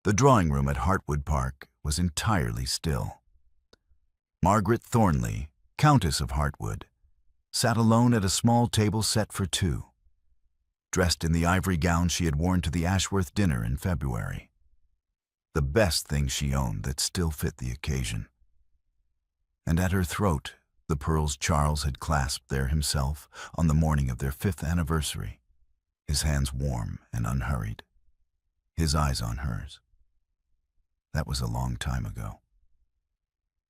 The drawing room at Hartwood Park was entirely still. Margaret Thornley, Countess of Hartwood, sat alone at a small table set for two, dressed in the ivory gown she had worn to the Ashworth dinner in February. The best thing she owned that still fit the occasion. And at her throat, the pearls Charles had clasped there himself on the morning of their 5th anniversary, his hands warm and unhurried, his eyes on hers. That was a long time ago.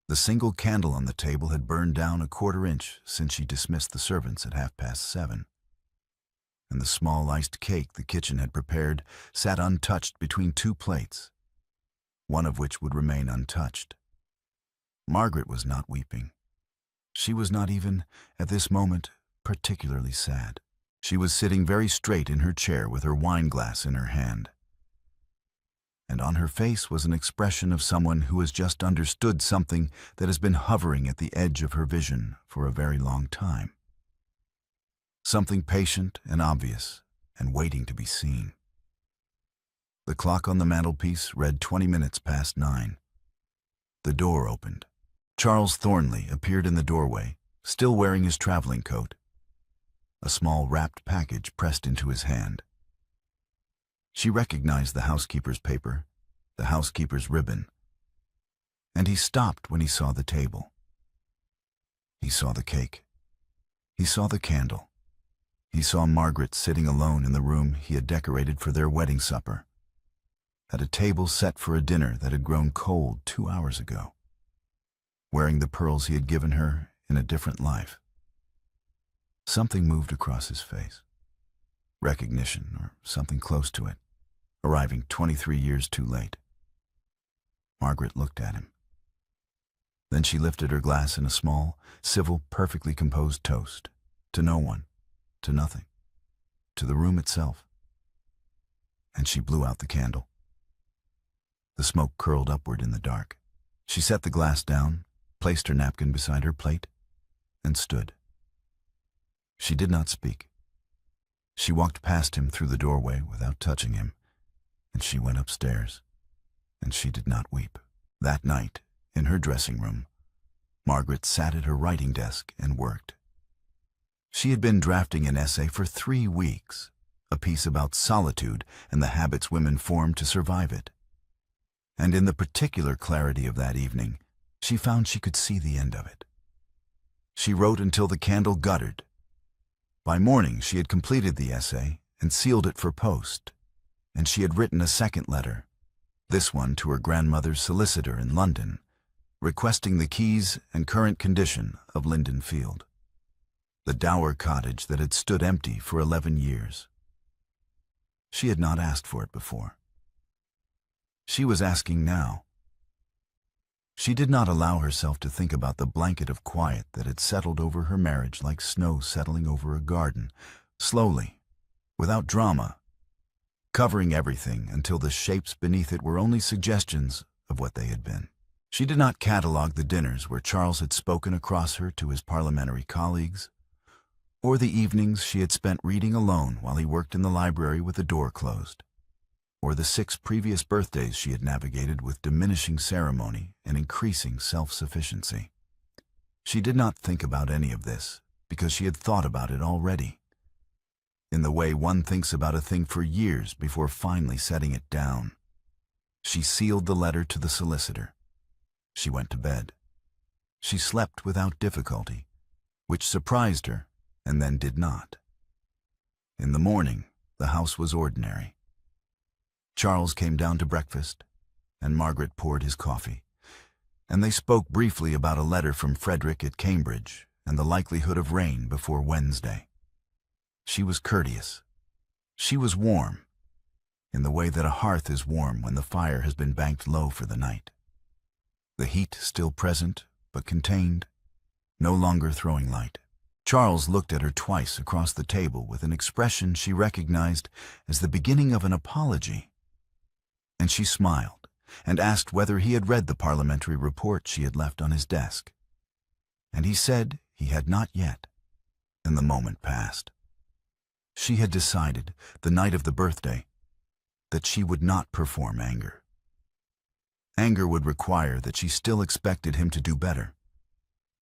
The single candle on the table had burned down a 1/4 inch since she dismissed the servants at 7:30, and the small iced cake the kitchen had prepared sat untouched between 2 plates, one of which would remain untouched. Margaret was not weeping. She was not even, at this moment, particularly sad. She was sitting very straight in her chair with her wine glass in her hand. And on her face was an expression of someone who has just understood something that has been hovering at the edge of her vision for a very long time. Something patient and obvious and waiting to be seen. The clock on the mantelpiece read 20 minutes past 9. The door opened. Charles Thornley appeared in the doorway, still wearing his traveling coat, a small wrapped package pressed into his hand. She recognized the housekeeper's paper, the housekeeper's ribbon, and he stopped when he saw the table. He saw the cake. He saw the candle. He saw Margaret sitting alone in the room he had decorated for their wedding supper, at a table set for a dinner that had grown cold 2 hours ago, wearing the pearls he had given her in a different life. Something moved across his face. Recognition, or something close to it, arriving 23 years too late. Margaret looked at him. Then she lifted her glass in a small, civil, perfectly composed toast, to no one, to nothing, to the room itself. And she blew out the candle. The smoke curled upward in the dark. She set the glass down, placed her napkin beside her plate, and stood. She did not speak. She walked past him through the doorway without touching him, and she went upstairs, and she did not weep. That night, in her dressing room, Margaret sat at her writing desk and worked. She had been drafting an essay for 3 weeks, a piece about solitude and the habits women form to survive it. And in the particular clarity of that evening, she found she could see the end of it. She wrote until the candle guttered. By morning, she had completed the essay and sealed it for post, and she had written a second letter, this one to her grandmother's solicitor in London, requesting the keys and current condition of Linden Field, the dower cottage that had stood empty for 11 years. She had not asked for it before. She was asking now. She did not allow herself to think about the blanket of quiet that had settled over her marriage like snow settling over a garden, slowly, without drama, covering everything until the shapes beneath it were only suggestions of what they had been. She did not catalogue the dinners where Charles had spoken across her to his parliamentary colleagues, or the evenings she had spent reading alone while he worked in the library with the door closed, or the 6 previous birthdays she had navigated with diminishing ceremony and increasing self-sufficiency. She did not think about any of this because she had thought about it already, in the way one thinks about a thing for years before finally setting it down. She sealed the letter to the solicitor. She went to bed. She slept without difficulty, which surprised her and then did not. In the morning, the house was ordinary. Charles came down to breakfast, and Margaret poured his coffee, and they spoke briefly about a letter from Frederick at Cambridge and the likelihood of rain before Wednesday. She was courteous. She was warm, in the way that a hearth is warm when the fire has been banked low for the night. The heat still present, but contained, no longer throwing light. Charles looked at her twice across the table with an expression she recognized as the beginning of an apology. And she smiled and asked whether he had read the parliamentary report she had left on his desk. And he said he had not yet, and the moment passed. She had decided, the night of the birthday, that she would not perform anger. Anger would require that she still expected him to do better.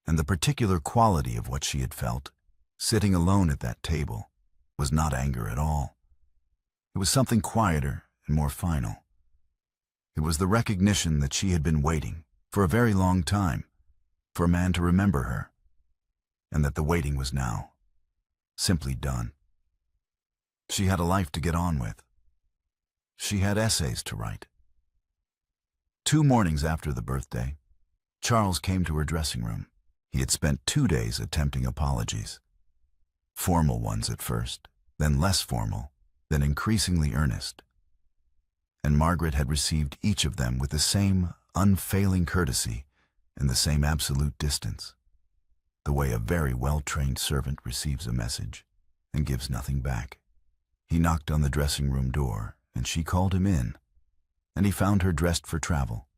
And the particular quality of what she had felt, sitting alone at that table, was not anger at all. It was something quieter and more final. It was the recognition that she had been waiting, for a very long time, for a man to remember her, and that the waiting was now simply done. She had a life to get on with. She had essays to write. 2 mornings after the birthday, Charles came to her dressing room. He had spent 2 days attempting apologies. Formal ones at first, then less formal, then increasingly earnest. And Margaret had received each of them with the same unfailing courtesy and the same absolute distance, the way a very well-trained servant receives a message and gives nothing back. He knocked on the dressing room door, and she called him in, and he found her dressed for travel,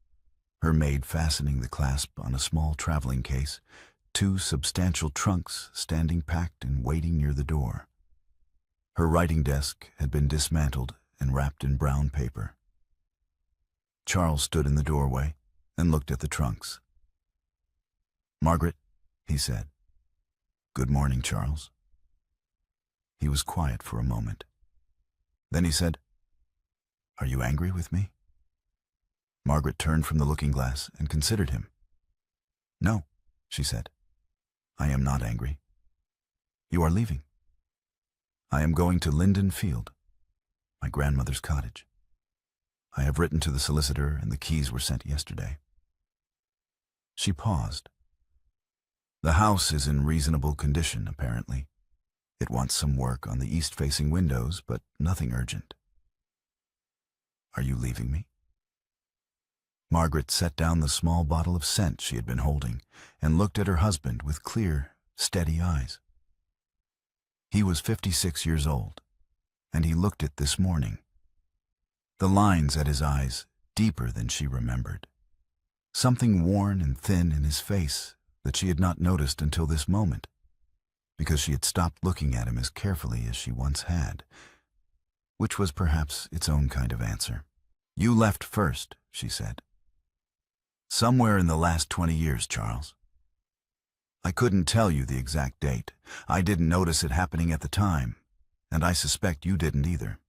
her maid fastening the clasp on a small traveling case, 2 substantial trunks standing packed and waiting near the door. Her writing desk had been dismantled and wrapped in brown paper. Charles stood in the doorway and looked at the trunks. "Margaret," he said. "Good morning, Charles." He was quiet for a moment. Then he said, "Are you angry with me?" Margaret turned from the looking-glass and considered him. "No," she said. "I am not angry. You are leaving." "I am going to Linden Field, my grandmother's cottage. I have written to the solicitor and the keys were sent yesterday." She paused. "The house is in reasonable condition, apparently. It wants some work on the east-facing windows, but nothing urgent. Are you leaving me?" Margaret set down the small bottle of scent she had been holding and looked at her husband with clear, steady eyes. He was 56 years old, and he looked it this morning. The lines at his eyes deeper than she remembered. Something worn and thin in his face that she had not noticed until this moment, because she had stopped looking at him as carefully as she once had, which was perhaps its own kind of answer. "You left first," she said. "Somewhere in the last 20 years, Charles. I couldn't tell you the exact date. I didn't notice it happening at the time, and I suspect you didn't either.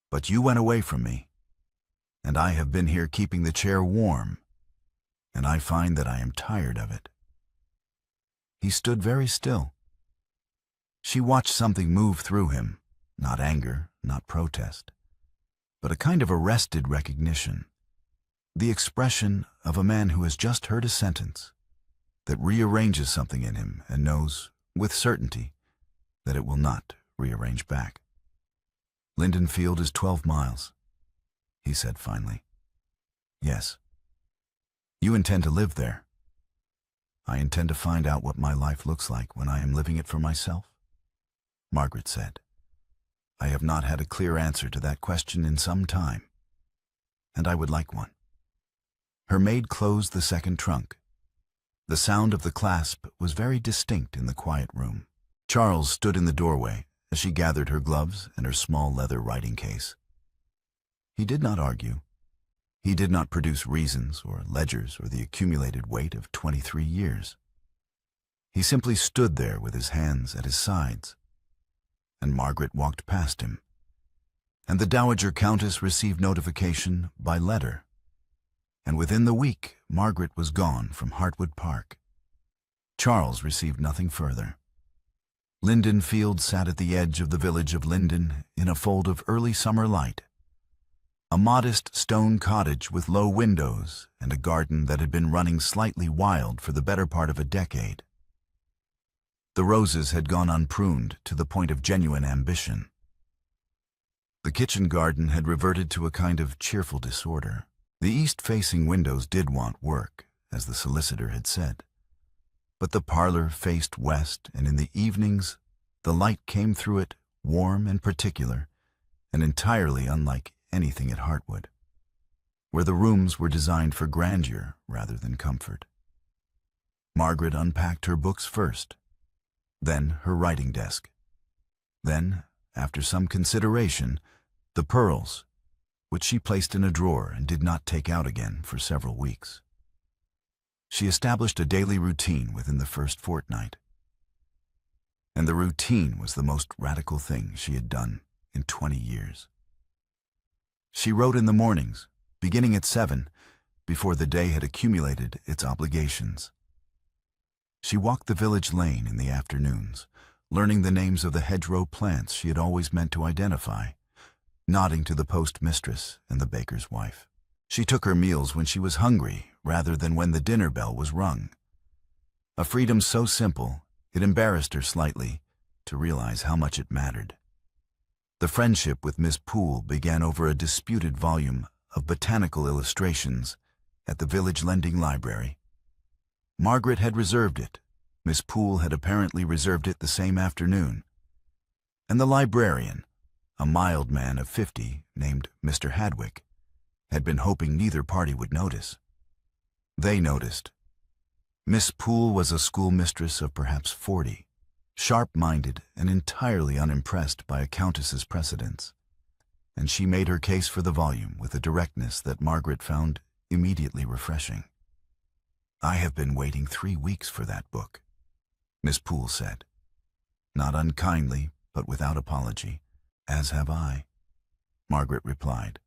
But you went away from me, and I have been here keeping the chair warm, and I find that I am tired of it." He stood very still. She watched something move through him, not anger, not protest, but a kind of arrested recognition, the expression of a man who has just heard a sentence that rearranges something in him and knows, with certainty, that it will not rearrange back. "Linden Field is 12 miles, he said finally. "Yes. You intend to live there?" "I intend to find out what my life looks like when I am living it for myself," Margaret said. "I have not had a clear answer to that question in some time, and I would like one." Her maid closed the second trunk. The sound of the clasp was very distinct in the quiet room. Charles stood in the doorway as she gathered her gloves and her small leather writing case. He did not argue. He did not produce reasons or ledgers or the accumulated weight of 23 years. He simply stood there with his hands at his sides, and Margaret walked past him, and the Dowager Countess received notification by letter, and within the week Margaret was gone from Hartwood Park. Charles received nothing further. Linden Field sat at the edge of the village of Linden in a fold of early summer light. A modest stone cottage with low windows and a garden that had been running slightly wild for the better part of a decade. The roses had gone unpruned to the point of genuine ambition. The kitchen garden had reverted to a kind of cheerful disorder. The east-facing windows did want work, as the solicitor had said. But the parlor faced west, and in the evenings the light came through it warm and particular, and entirely unlike anything at Hartwood, where the rooms were designed for grandeur rather than comfort. Margaret unpacked her books first, then her writing desk. Then, after some consideration, the pearls, which she placed in a drawer and did not take out again for several weeks. She established a daily routine within the first fortnight. And the routine was the most radical thing she had done in 20 years. She wrote in the mornings, beginning at 7, before the day had accumulated its obligations. She walked the village lane in the afternoons, learning the names of the hedgerow plants she had always meant to identify, nodding to the postmistress and the baker's wife. She took her meals when she was hungry rather than when the dinner bell was rung. A freedom so simple, it embarrassed her slightly to realize how much it mattered. The friendship with Miss Poole began over a disputed volume of botanical illustrations at the village lending library. Margaret had reserved it. Miss Poole had apparently reserved it the same afternoon. And the librarian, a mild man of 50 named Mr. Hadwick, had been hoping neither party would notice. They noticed. Miss Poole was a schoolmistress of perhaps 40, sharp-minded and entirely unimpressed by a countess's precedence, and she made her case for the volume with a directness that Margaret found immediately refreshing. "I have been waiting 3 weeks for that book," Miss Poole said. Not unkindly, but without apology. "As have I," Margaret replied.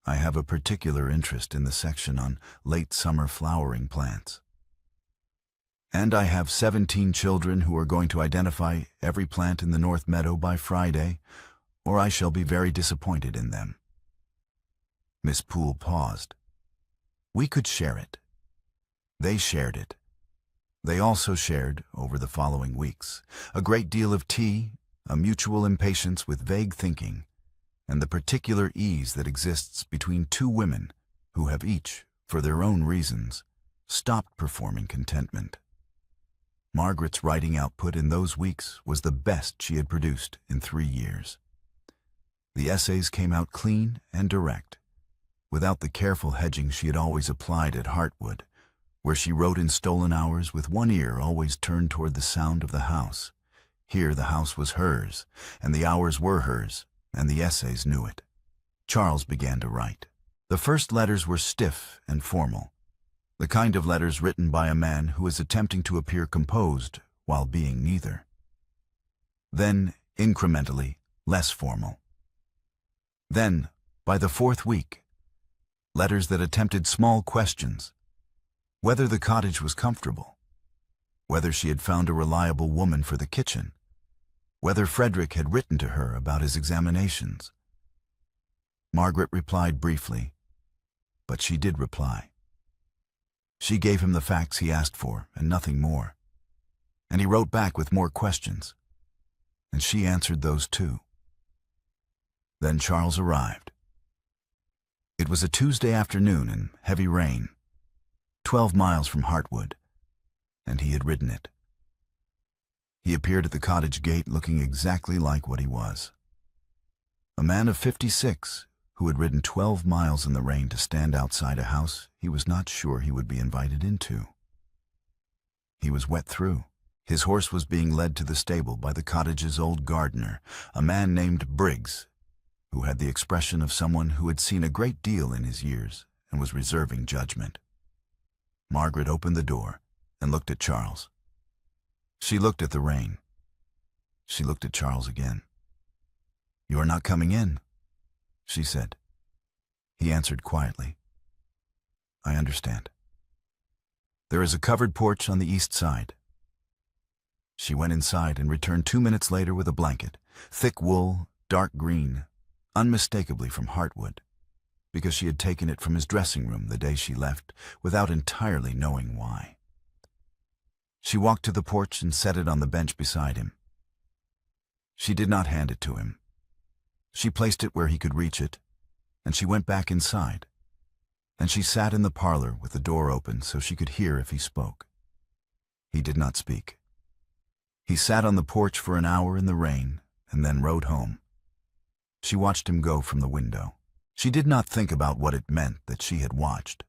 "I have a particular interest in the section on late summer flowering plants. And I have 17 children who are going to identify every plant in the North Meadow by Friday, or I shall be very disappointed in them." Miss Poole paused. "We could share it." They shared it. They also shared, over the following weeks, a great deal of tea, a mutual impatience with vague thinking, and the particular ease that exists between two women who have each, for their own reasons, stopped performing contentment. Margaret's writing output in those weeks was the best she had produced in 3 years. The essays came out clean and direct, without the careful hedging she had always applied at Heartwood, where she wrote in stolen hours with one ear always turned toward the sound of the house. Here the house was hers, and the hours were hers, and the essays knew it. Charles began to write. The first letters were stiff and formal, the kind of letters written by a man who is attempting to appear composed while being neither. Then, incrementally, less formal. Then, by the 4th week, letters that attempted small questions: whether the cottage was comfortable, whether she had found a reliable woman for the kitchen, whether Frederick had written to her about his examinations. Margaret replied briefly, but she did reply. She gave him the facts he asked for and nothing more, and he wrote back with more questions, and she answered those too. Then Charles arrived. It was a Tuesday afternoon in heavy rain, 12 miles from Heartwood, and he had ridden it. He appeared at the cottage gate looking exactly like what he was. A man of 56 who had ridden 12 miles in the rain to stand outside a house he was not sure he would be invited into. He was wet through. His horse was being led to the stable by the cottage's old gardener, a man named Briggs, who had the expression of someone who had seen a great deal in his years and was reserving judgment. Margaret opened the door and looked at Charles. She looked at the rain. She looked at Charles again. "You are not coming in," she said. He answered quietly, "I understand. There is a covered porch on the east side." She went inside and returned 2 minutes later with a blanket, thick wool, dark green, unmistakably from Heartwood, because she had taken it from his dressing room the day she left without entirely knowing why. She walked to the porch and set it on the bench beside him. She did not hand it to him. She placed it where he could reach it, and she went back inside, and she sat in the parlor with the door open so she could hear if he spoke. He did not speak. He sat on the porch for an hour in the rain and then rode home. She watched him go from the window. She did not think about what it meant that she had watched.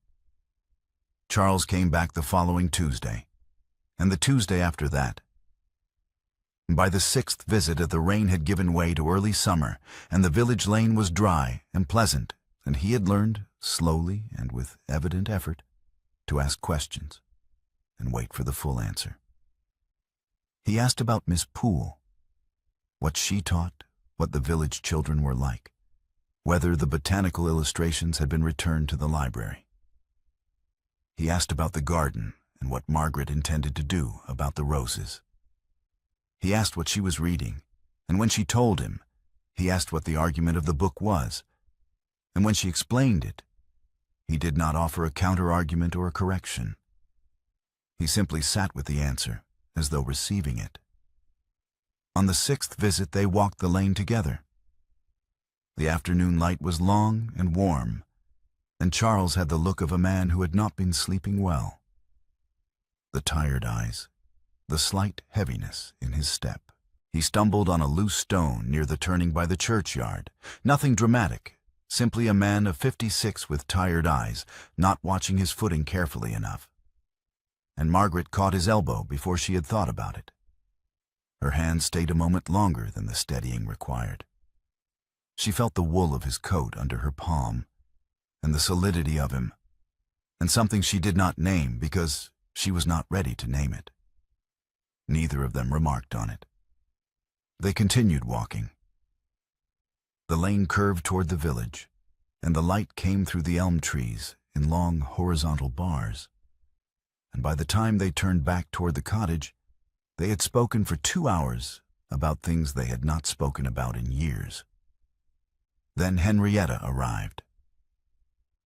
Charles came back the following Tuesday, and the Tuesday after that. By the sixth visit, the rain had given way to early summer, and the village lane was dry and pleasant, and he had learned, slowly and with evident effort, to ask questions and wait for the full answer. He asked about Miss Poole, what she taught, what the village children were like, whether the botanical illustrations had been returned to the library. He asked about the garden and what Margaret intended to do about the roses. He asked what she was reading, and when she told him, he asked what the argument of the book was, and when she explained it, he did not offer a counter-argument or a correction. He simply sat with the answer, as though receiving it. On the sixth visit, they walked the lane together. The afternoon light was long and warm, and Charles had the look of a man who had not been sleeping well. The tired eyes, the slight heaviness in his step. He stumbled on a loose stone near the turning by the churchyard. Nothing dramatic, simply a man of 56 with tired eyes, not watching his footing carefully enough. And Margaret caught his elbow before she had thought about it. Her hand stayed a moment longer than the steadying required. She felt the wool of his coat under her palm, and the solidity of him, and something she did not name because she was not ready to name it. Neither of them remarked on it. They continued walking. The lane curved toward the village, and the light came through the elm trees in long horizontal bars. And by the time they turned back toward the cottage, they had spoken for 2 hours about things they had not spoken about in years. Then Henrietta arrived.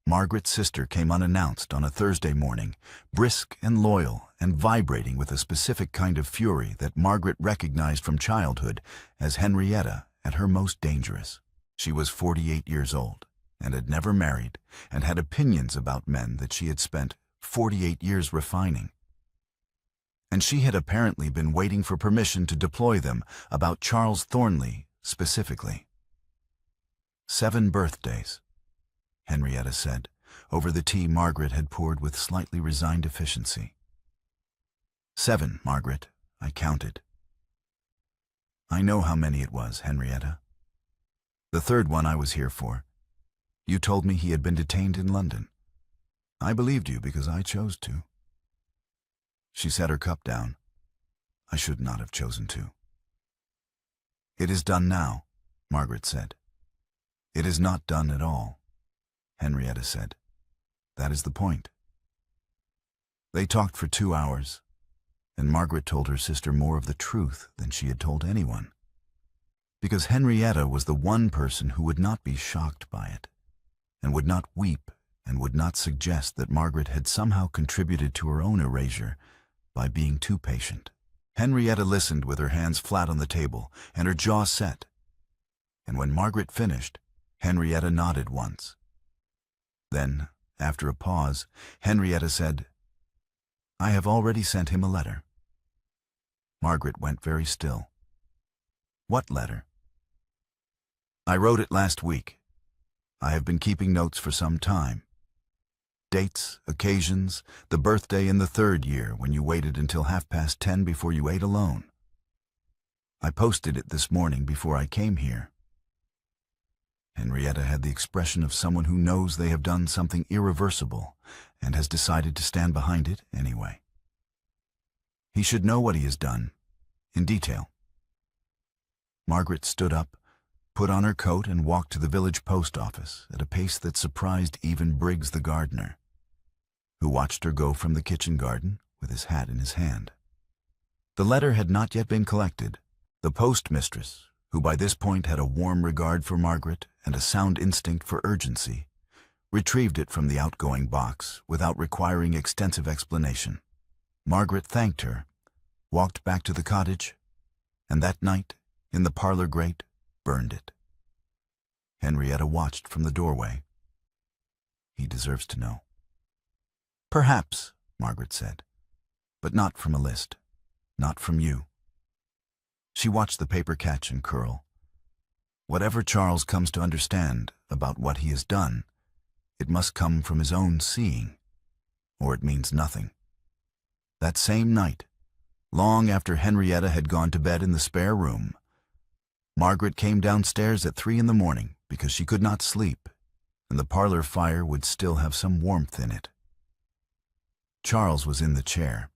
Margaret's sister came unannounced on a Thursday morning, brisk and loyal and vibrating with a specific kind of fury that Margaret recognized from childhood as Henrietta at her most dangerous. She was 48 years old and had never married and had opinions about men that she had spent 48 years refining. And she had apparently been waiting for permission to deploy them about Charles Thornley specifically. 7 birthdays, Henrietta said, over the tea Margaret had poured with slightly resigned efficiency. 7, Margaret, I counted. I know how many it was, Henrietta. The third one I was here for. You told me he had been detained in London. I believed you because I chose to. She set her cup down. I should not have chosen to. It is done now, Margaret said. It is not done at all, Henrietta said. That is the point. They talked for 2 hours, and Margaret told her sister more of the truth than she had told anyone, because Henrietta was the one person who would not be shocked by it, and would not weep, and would not suggest that Margaret had somehow contributed to her own erasure by being too patient. Henrietta listened with her hands flat on the table and her jaw set, and when Margaret finished, Henrietta nodded once. Then, after a pause, Henrietta said, I have already sent him a letter. Margaret went very still. What letter? I wrote it last week. I have been keeping notes for some time. Dates, occasions, the birthday in the 3rd year when you waited until 10:30 before you ate alone. I posted it this morning before I came here. Henrietta had the expression of someone who knows they have done something irreversible and has decided to stand behind it anyway. He should know what he has done, in detail. Margaret stood up, put on her coat, and walked to the village post office at a pace that surprised even Briggs the gardener, who watched her go from the kitchen garden with his hat in his hand. The letter had not yet been collected. The postmistress, who by this point had a warm regard for Margaret and a sound instinct for urgency, retrieved it from the outgoing box without requiring extensive explanation. Margaret thanked her, walked back to the cottage, and that night, in the parlor grate, burned it. Henrietta watched from the doorway. He deserves to know. Perhaps, Margaret said, but not from a list, not from you. She watched the paper catch and curl. Whatever Charles comes to understand about what he has done, it must come from his own seeing, or it means nothing. That same night, Long after Henrietta had gone to bed in the spare room, Margaret came downstairs at 3 in the morning because she could not sleep, and the parlor fire would still have some warmth in it. Charles was in the chair.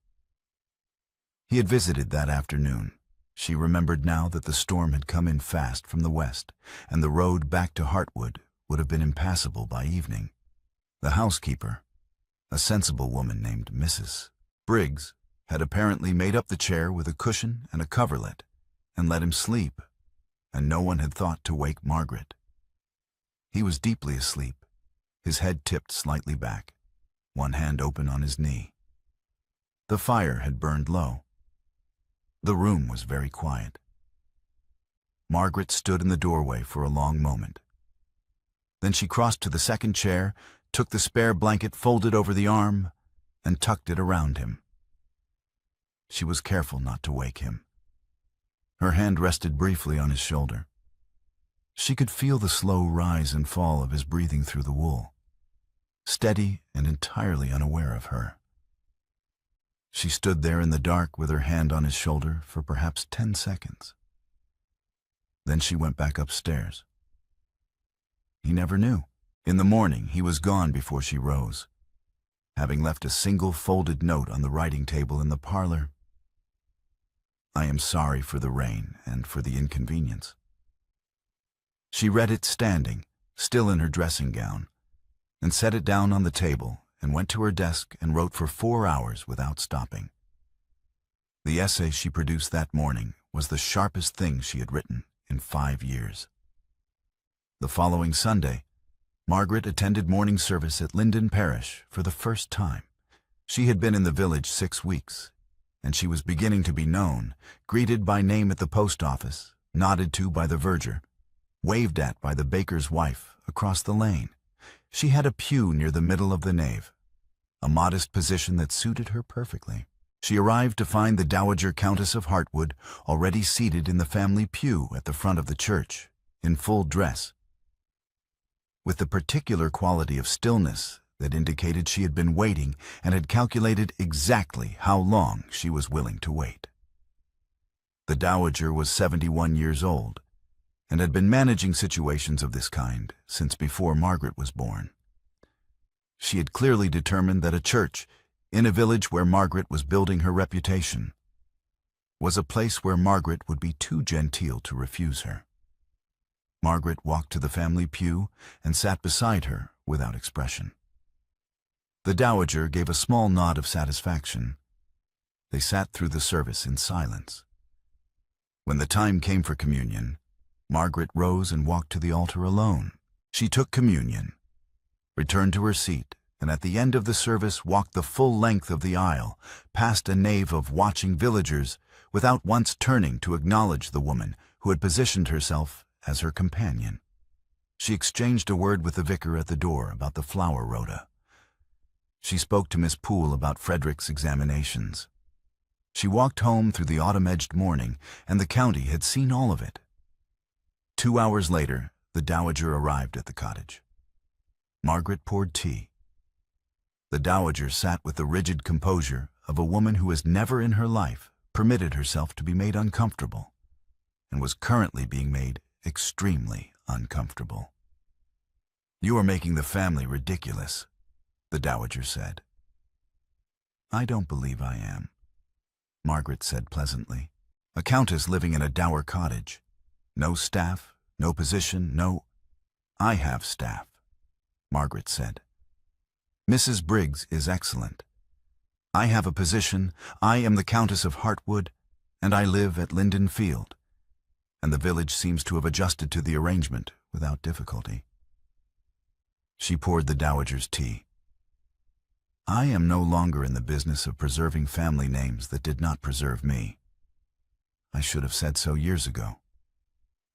He had visited that afternoon. She remembered now that the storm had come in fast from the west, and the road back to Heartwood would have been impassable by evening. The housekeeper, a sensible woman named Mrs. Briggs, had apparently made up the chair with a cushion and a coverlet and let him sleep, and no one had thought to wake Margaret. He was deeply asleep, his head tipped slightly back, one hand open on his knee. The fire had burned low. The room was very quiet. Margaret stood in the doorway for a long moment. Then she crossed to the second chair, took the spare blanket folded over the arm, and tucked it around him. She was careful not to wake him. Her hand rested briefly on his shoulder. She could feel the slow rise and fall of his breathing through the wool, steady and entirely unaware of her. She stood there in the dark with her hand on his shoulder for perhaps 10 seconds. Then she went back upstairs. He never knew. In the morning, he was gone before she rose, having left a single folded note on the writing table in the parlor. I am sorry for the rain and for the inconvenience. She read it standing, still in her dressing gown, and set it down on the table and went to her desk and wrote for 4 hours without stopping. The essay she produced that morning was the sharpest thing she had written in 5 years. The following Sunday, Margaret attended morning service at Linden Parish for the first time. She had been in the village 6 weeks, and she was beginning to be known, greeted by name at the post office, nodded to by the verger, waved at by the baker's wife across the lane. She had a pew near the middle of the nave, a modest position that suited her perfectly. She arrived to find the Dowager Countess of Heartwood already seated in the family pew at the front of the church, in full dress, with the particular quality of stillness that indicated she had been waiting and had calculated exactly how long she was willing to wait. The Dowager was 71 years old and had been managing situations of this kind since before Margaret was born. She had clearly determined that a church, in a village where Margaret was building her reputation, was a place where Margaret would be too genteel to refuse her. Margaret walked to the family pew and sat beside her without expression. The Dowager gave a small nod of satisfaction. They sat through the service in silence. When the time came for communion, Margaret rose and walked to the altar alone. She took communion, returned to her seat, and at the end of the service walked the full length of the aisle, past a nave of watching villagers, without once turning to acknowledge the woman who had positioned herself as her companion. She exchanged a word with the vicar at the door about the flower rhoda. She spoke to Miss Poole about Frederick's examinations. She walked home through the autumn-edged morning, and the county had seen all of it. 2 hours later, the Dowager arrived at the cottage. Margaret poured tea. The Dowager sat with the rigid composure of a woman who has never in her life permitted herself to be made uncomfortable, and was currently being made extremely uncomfortable. "You are making the family ridiculous," the Dowager said. "I don't believe I am," Margaret said pleasantly. "A countess living in a dower cottage. No staff, no position, no—" "I have staff," Margaret said. "Mrs. Briggs is excellent. I have a position, I am the Countess of Heartwood, and I live at Linden Field, and the village seems to have adjusted to the arrangement without difficulty." She poured the Dowager's tea. "I am no longer in the business of preserving family names that did not preserve me. I should have said so years ago,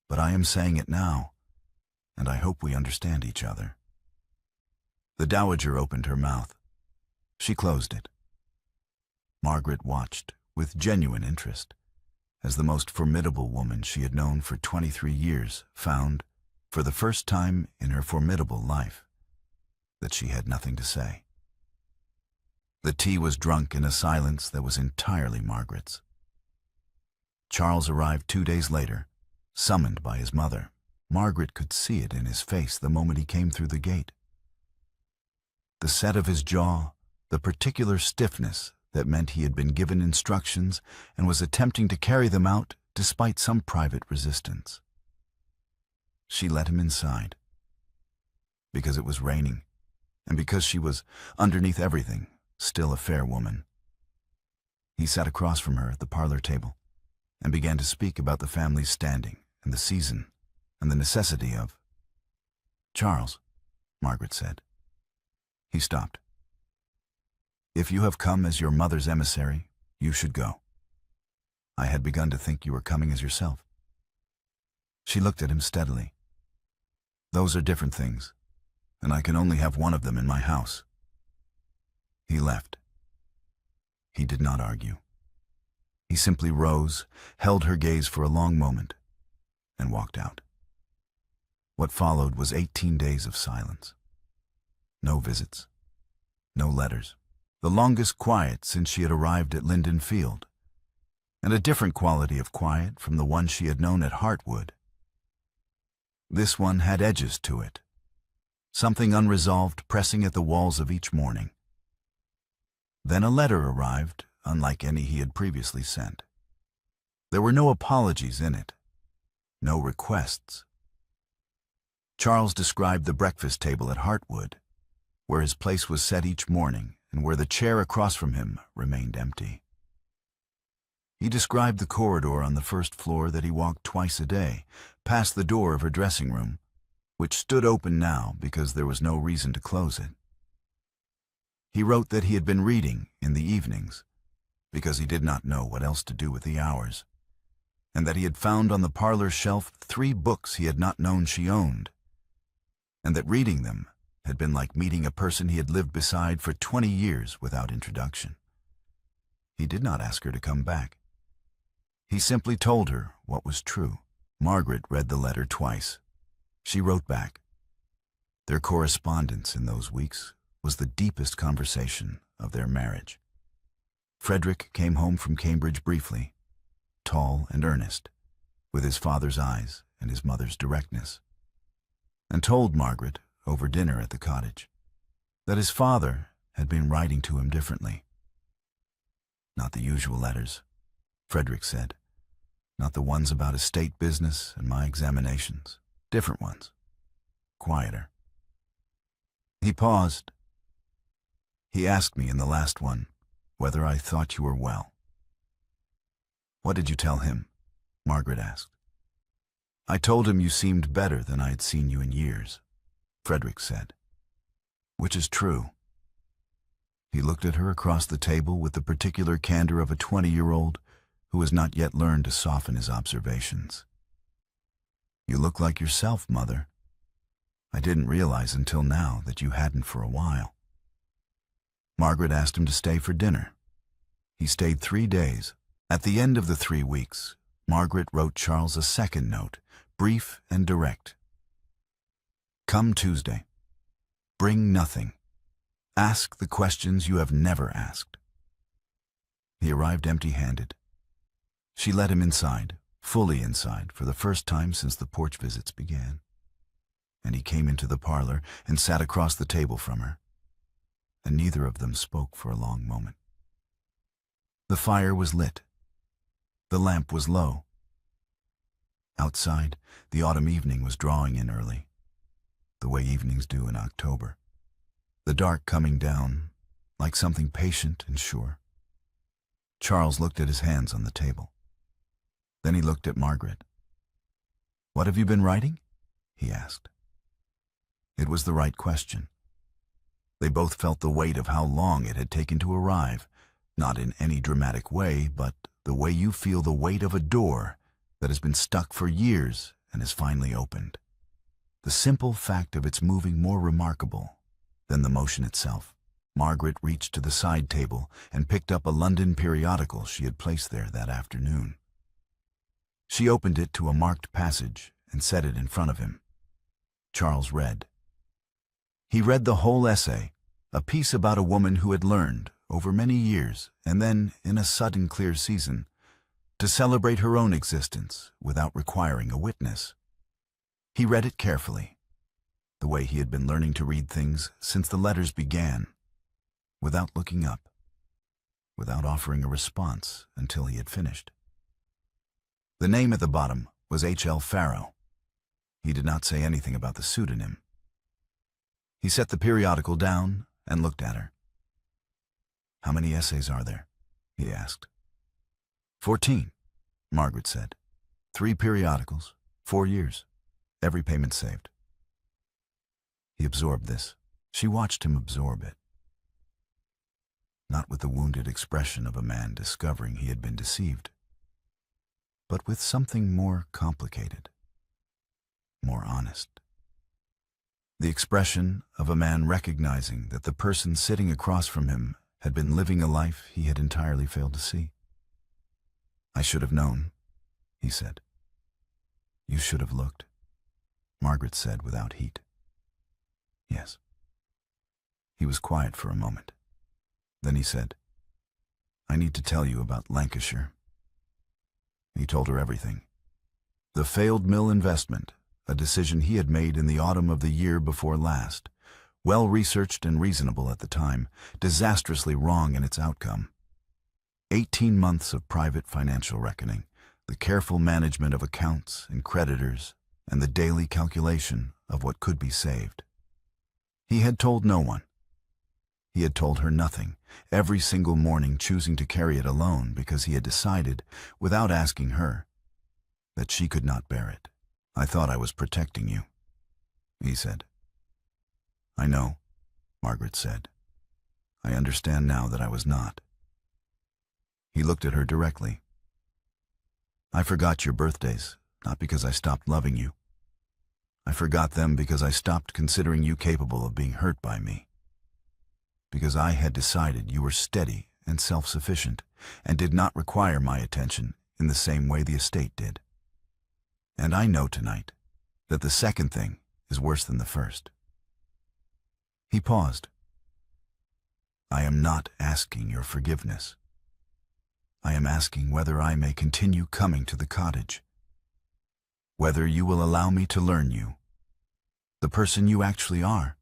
but I am saying it now, and I hope we understand each other." The Dowager opened her mouth. She closed it. Margaret watched with genuine interest as the most formidable woman she had known for 23 years found, for the first time in her formidable life, that she had nothing to say. The tea was drunk in a silence that was entirely Margaret's. Charles arrived 2 days later, summoned by his mother. Margaret could see it in his face the moment he came through the gate. The set of his jaw, the particular stiffness that meant he had been given instructions and was attempting to carry them out despite some private resistance. She let him inside. Because it was raining, and because she was, underneath everything, still a fair woman. He sat across from her at the parlor table and began to speak about the family's standing and the season and the necessity of... "Charles," Margaret said. He stopped. "If you have come as your mother's emissary, you should go. I had begun to think you were coming as yourself." She looked at him steadily. "Those are different things, and I can only have one of them in my house." He left. He did not argue. He simply rose, held her gaze for a long moment, and walked out. What followed was 18 days of silence. No visits, no letters, the longest quiet since she had arrived at Linden Field, and a different quality of quiet from the one she had known at Heartwood. This one had edges to it, something unresolved pressing at the walls of each morning. Then a letter arrived, unlike any he had previously sent. There were no apologies in it, no requests. Charles described the breakfast table at Heartwood, where his place was set each morning and where the chair across from him remained empty. He described the corridor on the first floor that he walked twice a day, past the door of her dressing room, which stood open now because there was no reason to close it. He wrote that he had been reading in the evenings, because he did not know what else to do with the hours, and that he had found on the parlor shelf 3 books he had not known she owned, and that reading them had been like meeting a person he had lived beside for 20 years without introduction. He did not ask her to come back. He simply told her what was true. Margaret read the letter twice. She wrote back. Their correspondence in those weeks was the deepest conversation of their marriage. Frederick came home from Cambridge briefly, tall and earnest, with his father's eyes and his mother's directness, and told Margaret, over dinner at the cottage, that his father had been writing to him differently. Not the usual letters, Frederick said, not the ones about estate business and my examinations, different ones, quieter. He paused. He asked me in the last one whether I thought you were well. What did you tell him? Margaret asked. I told him you seemed better than I had seen you in years, Frederick said. Which is true. He looked at her across the table with the particular candor of a 20-year-old who has not yet learned to soften his observations. You look like yourself, Mother. I didn't realize until now that you hadn't for a while. Margaret asked him to stay for dinner. He stayed 3 days. At the end of the 3 weeks, Margaret wrote Charles a second note, brief and direct. Come Tuesday. Bring nothing. Ask the questions you have never asked. He arrived empty-handed. She let him inside, fully inside, for the first time since the porch visits began. And he came into the parlor and sat across the table from her. And neither of them spoke for a long moment. The fire was lit. The lamp was low. Outside, the autumn evening was drawing in early, the way evenings do in October. The dark coming down, like something patient and sure. Charles looked at his hands on the table. Then he looked at Margaret. What have you been writing? He asked. It was the right question. They both felt the weight of how long it had taken to arrive, not in any dramatic way, but the way you feel the weight of a door that has been stuck for years and is finally opened. The simple fact of its moving more remarkable than the motion itself. Margaret reached to the side table and picked up a London periodical she had placed there that afternoon. She opened it to a marked passage and set it in front of him. Charles read. He read the whole essay, a piece about a woman who had learned, over many years, and then, in a sudden clear season, to celebrate her own existence without requiring a witness. He read it carefully, the way he had been learning to read things since the letters began, without looking up, without offering a response until he had finished. The name at the bottom was H.L. Farrow. He did not say anything about the pseudonym. He set the periodical down and looked at her. "How many essays are there?" he asked. 14, Margaret said. 3 periodicals, 4 years. Every payment saved. He absorbed this. She watched him absorb it. Not with the wounded expression of a man discovering he had been deceived, but with something more complicated, more honest. The expression of a man recognizing that the person sitting across from him had been living a life he had entirely failed to see. "I should have known," he said. "You should have looked," Margaret said without heat. "Yes." He was quiet for a moment. Then he said, "I need to tell you about Lancashire." He told her everything. The failed mill investment, a decision he had made in the autumn of the year before last, well-researched and reasonable at the time, disastrously wrong in its outcome. 18 months of private financial reckoning, the careful management of accounts and creditors, and the daily calculation of what could be saved. He had told no one. He had told her nothing, every single morning choosing to carry it alone because he had decided, without asking her, that she could not bear it. "I thought I was protecting you," he said. "I know," Margaret said. "I understand now that I was not." He looked at her directly. "I forgot your birthdays, not because I stopped loving you. I forgot them because I stopped considering you capable of being hurt by me. Because I had decided you were steady and self-sufficient and did not require my attention in the same way the estate did. And I know tonight that the second thing is worse than the first." He paused. "I am not asking your forgiveness. I am asking whether I may continue coming to the cottage. Whether you will allow me to learn you, the person you actually are,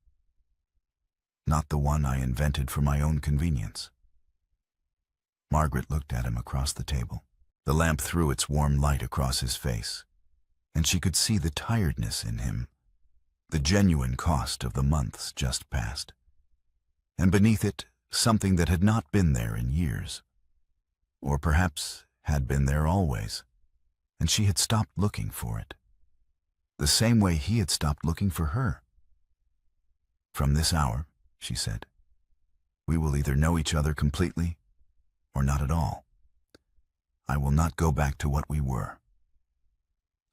not the one I invented for my own convenience." Margaret looked at him across the table. The lamp threw its warm light across his face, and she could see the tiredness in him, the genuine cost of the months just past. And beneath it, something that had not been there in years. Or perhaps had been there always, and she had stopped looking for it. The same way he had stopped looking for her. "From this hour," she said, "we will either know each other completely or not at all. I will not go back to what we were.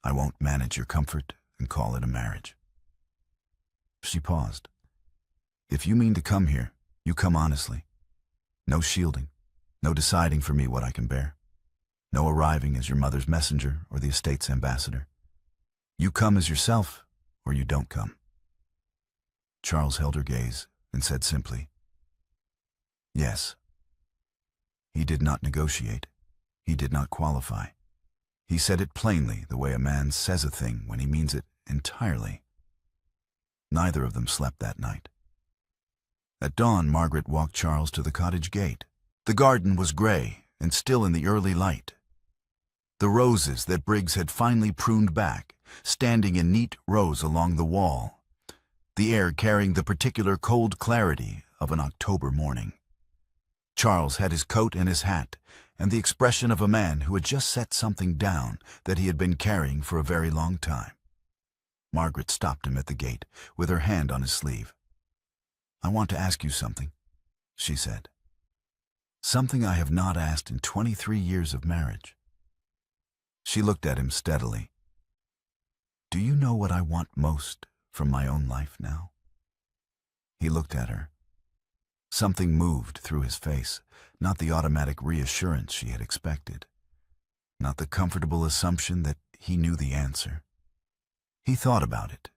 I won't manage your comfort and call it a marriage." She paused. "If you mean to come here, you come honestly. No shielding, no deciding for me what I can bear. No arriving as your mother's messenger or the estate's ambassador. You come as yourself, or you don't come." Charles held her gaze and said simply, "Yes." He did not negotiate. He did not qualify. He said it plainly, the way a man says a thing when he means it entirely. Neither of them slept that night. At dawn, Margaret walked Charles to the cottage gate. The garden was gray and still in the early light. The roses that Briggs had finally pruned back, standing in neat rows along the wall, the air carrying the particular cold clarity of an October morning. Charles had his coat and his hat, and the expression of a man who had just set something down that he had been carrying for a very long time. Margaret stopped him at the gate, with her hand on his sleeve. "I want to ask you something," she said. "Something I have not asked in 23 years of marriage." She looked at him steadily. "Do you know what I want most from my own life now?" He looked at her. Something moved through his face, not the automatic reassurance she had expected, not the comfortable assumption that he knew the answer. He thought about it,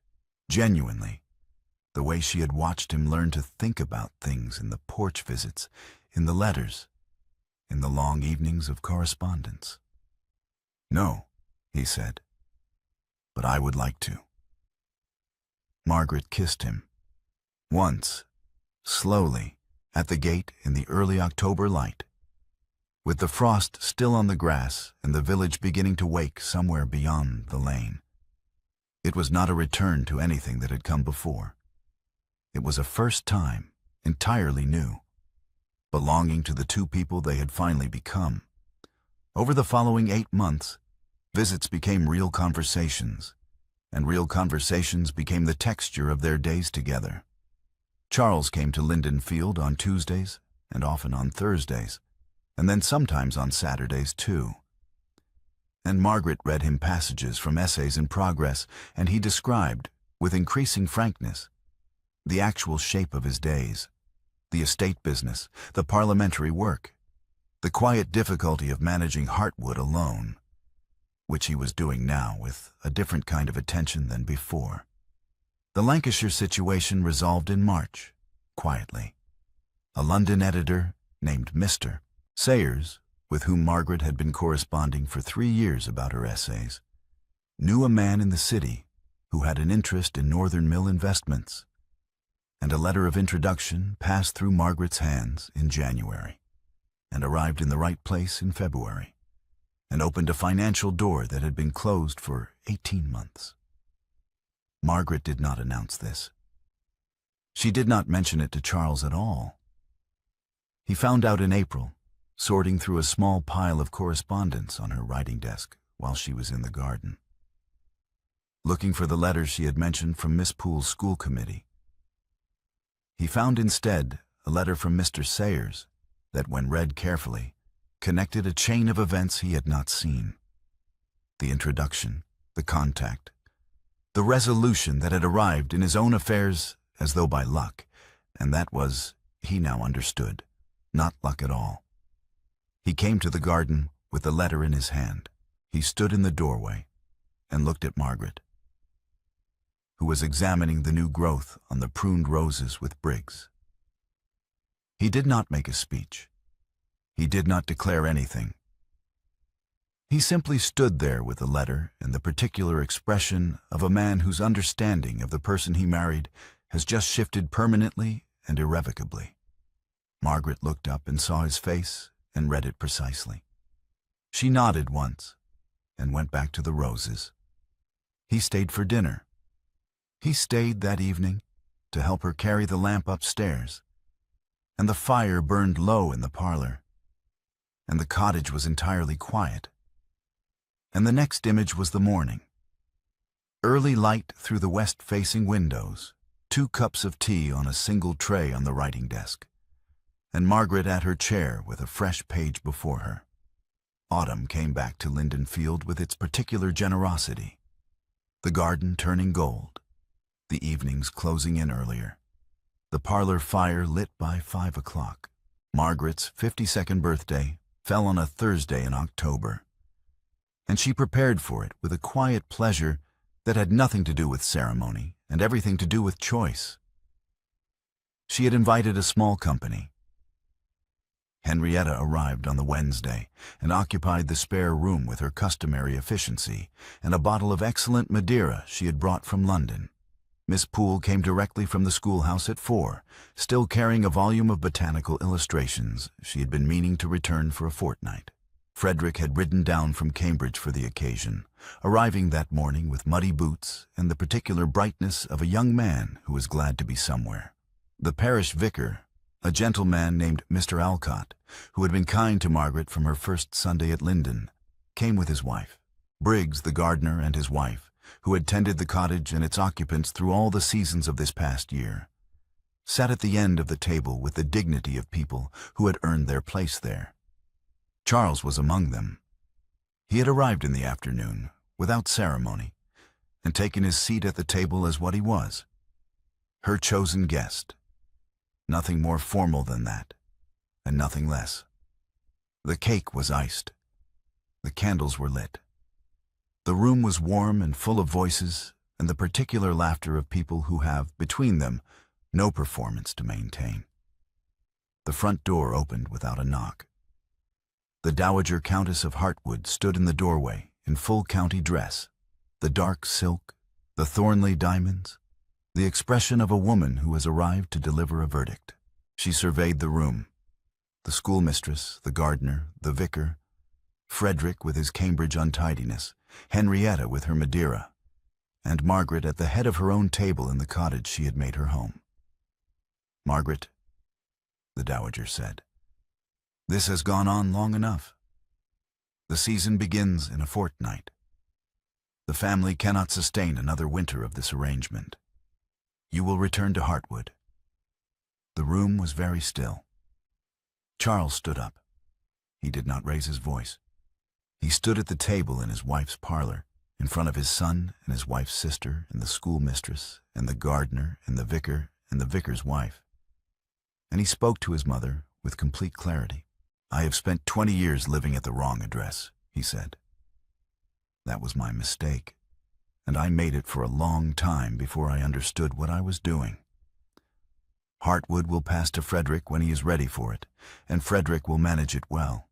genuinely, the way she had watched him learn to think about things in the porch visits, in the letters, in the long evenings of correspondence. "No," he said, "but I would like to." Margaret kissed him. Once, slowly, at the gate in the early October light, with the frost still on the grass and the village beginning to wake somewhere beyond the lane. It was not a return to anything that had come before. It was a first time, entirely new, belonging to the two people they had finally become. Over the following 8 months, visits became real conversations, and real conversations became the texture of their days together. Charles came to Linden Field on Tuesdays and often on Thursdays, and then sometimes on Saturdays too. And Margaret read him passages from essays in progress, and he described, with increasing frankness, the actual shape of his days, the estate business, the parliamentary work, the quiet difficulty of managing Heartwood alone, which he was doing now with a different kind of attention than before. The Lancashire situation resolved in March, quietly. A London editor named Mr. Sayers, with whom Margaret had been corresponding for 3 years about her essays, knew a man in the city who had an interest in Northern Mill investments, and a letter of introduction passed through Margaret's hands in January and arrived in the right place in February, and opened a financial door that had been closed for 18 months. Margaret did not announce this. She did not mention it to Charles at all. He found out in April, sorting through a small pile of correspondence on her writing desk while she was in the garden, looking for the letters she had mentioned from Miss Poole's school committee. He found instead a letter from Mr. Sayers that, when read carefully, connected a chain of events he had not seen. The introduction, the contact, the resolution that had arrived in his own affairs as though by luck, and that was, he now understood, not luck at all. He came to the garden with the letter in his hand. He stood in the doorway and looked at Margaret, who was examining the new growth on the pruned roses with Briggs. He did not make a speech. He did not declare anything. He simply stood there with the letter and the particular expression of a man whose understanding of the person he married has just shifted permanently and irrevocably. Margaret looked up and saw his face and read it precisely. She nodded once and went back to the roses. He stayed for dinner. He stayed that evening to help her carry the lamp upstairs, and the fire burned low in the parlor, and the cottage was entirely quiet. And the next image was the morning. Early light through the west-facing windows, 2 cups of tea on a single tray on the writing desk, and Margaret at her chair with a fresh page before her. Autumn came back to Linden Field with its particular generosity. The garden turning gold, the evenings closing in earlier, the parlor fire lit by 5 o'clock. Margaret's 52nd birthday fell on a Thursday in October, and she prepared for it with a quiet pleasure that had nothing to do with ceremony and everything to do with choice. She had invited a small company. Henrietta arrived on the Wednesday and occupied the spare room with her customary efficiency and a bottle of excellent Madeira she had brought from London. Miss Poole came directly from the schoolhouse at 4, still carrying a volume of botanical illustrations she had been meaning to return for a fortnight. Frederick had ridden down from Cambridge for the occasion, arriving that morning with muddy boots and the particular brightness of a young man who was glad to be somewhere. The parish vicar, a gentleman named Mr. Alcott, who had been kind to Margaret from her first Sunday at Linden, came with his wife. Briggs, the gardener, and his wife, who had tended the cottage and its occupants through all the seasons of this past year, sat at the end of the table with the dignity of people who had earned their place there. Charles was among them. He had arrived in the afternoon, without ceremony, and taken his seat at the table as what he was, her chosen guest. Nothing more formal than that, and nothing less. The cake was iced. The candles were lit. The room was warm and full of voices and the particular laughter of people who have, between them, no performance to maintain. The front door opened without a knock. The Dowager Countess of Heartwood stood in the doorway in full county dress, the dark silk, the Thornley diamonds, the expression of a woman who has arrived to deliver a verdict. She surveyed the room. The schoolmistress, the gardener, the vicar, Frederick with his Cambridge untidiness, Henrietta with her Madeira, and Margaret at the head of her own table in the cottage she had made her home. "Margaret," the dowager said, "this has gone on long enough. The season begins in a fortnight. The family cannot sustain another winter of this arrangement. You will return to Heartwood." The room was very still. Charles stood up. He did not raise his voice. He stood at the table in his wife's parlor, in front of his son and his wife's sister and the schoolmistress and the gardener and the vicar and the vicar's wife. And he spoke to his mother with complete clarity. "I have spent 20 years living at the wrong address," he said. "That was my mistake, and I made it for a long time before I understood what I was doing. Heartwood will pass to Frederick when he is ready for it, and Frederick will manage it well."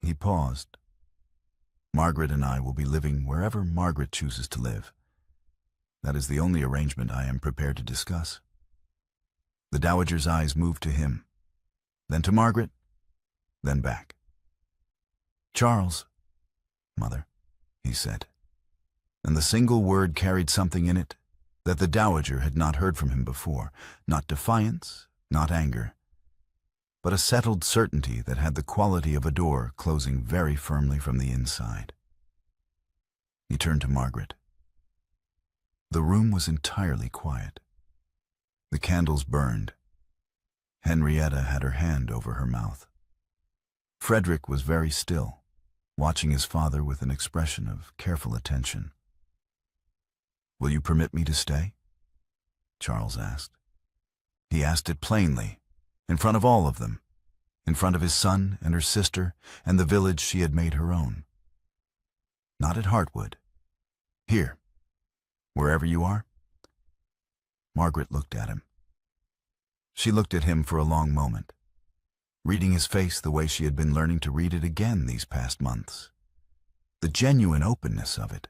He paused. "Margaret and I will be living wherever Margaret chooses to live. That is the only arrangement I am prepared to discuss." The dowager's eyes moved to him, then to Margaret, then back. "Charles, Mother," he said, and the single word carried something in it that the dowager had not heard from him before, not defiance, not anger, but a settled certainty that had the quality of a door closing very firmly from the inside. He turned to Margaret. The room was entirely quiet. The candles burned. Henrietta had her hand over her mouth. Frederick was very still, watching his father with an expression of careful attention. "Will you permit me to stay?" Charles asked. He asked it plainly, in front of all of them, in front of his son and her sister and the village she had made her own. "Not at Heartwood. Here, wherever you are?" Margaret looked at him. She looked at him for a long moment, reading his face the way she had been learning to read it again these past months. The genuine openness of it,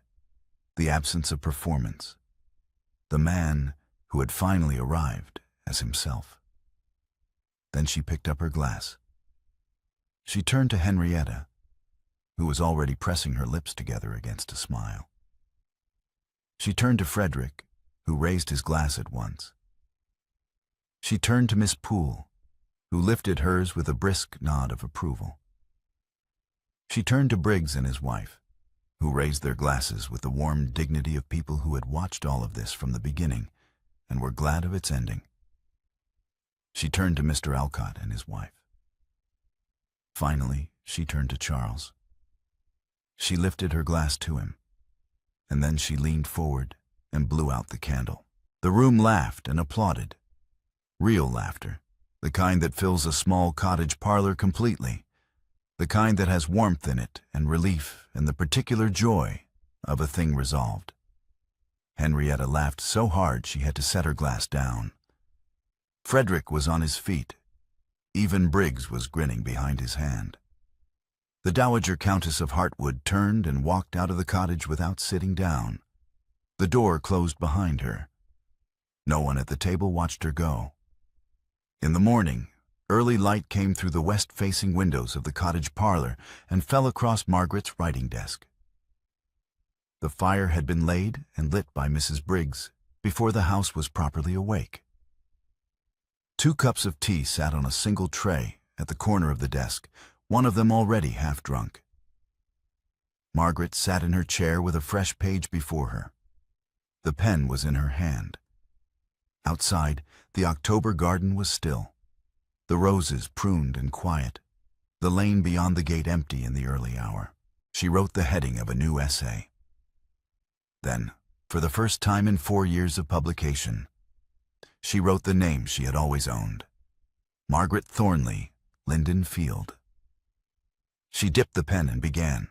the absence of performance, the man who had finally arrived as himself. Then she picked up her glass. She turned to Henrietta, who was already pressing her lips together against a smile. She turned to Frederick, who raised his glass at once. She turned to Miss Poole, who lifted hers with a brisk nod of approval. She turned to Briggs and his wife, who raised their glasses with the warm dignity of people who had watched all of this from the beginning and were glad of its ending. She turned to Mr. Alcott and his wife. Finally, she turned to Charles. She lifted her glass to him, and then she leaned forward and blew out the candle. The room laughed and applauded. Real laughter, the kind that fills a small cottage parlor completely, the kind that has warmth in it and relief and the particular joy of a thing resolved. Henrietta laughed so hard she had to set her glass down. Frederick was on his feet. Even Briggs was grinning behind his hand. The Dowager Countess of Heartwood turned and walked out of the cottage without sitting down. The door closed behind her. No one at the table watched her go. In the morning, early light came through the west-facing windows of the cottage parlor and fell across Margaret's writing desk. The fire had been laid and lit by Mrs. Briggs before the house was properly awake. 2 cups of tea sat on a single tray at the corner of the desk, one of them already half drunk. Margaret sat in her chair with a fresh page before her. The pen was in her hand. Outside, the October garden was still, the roses pruned and quiet, the lane beyond the gate empty in the early hour. She wrote the heading of a new essay. Then, for the first time in 4 years of publication, she wrote the name she had always owned, Margaret Thornley, Linden Field. She dipped the pen and began.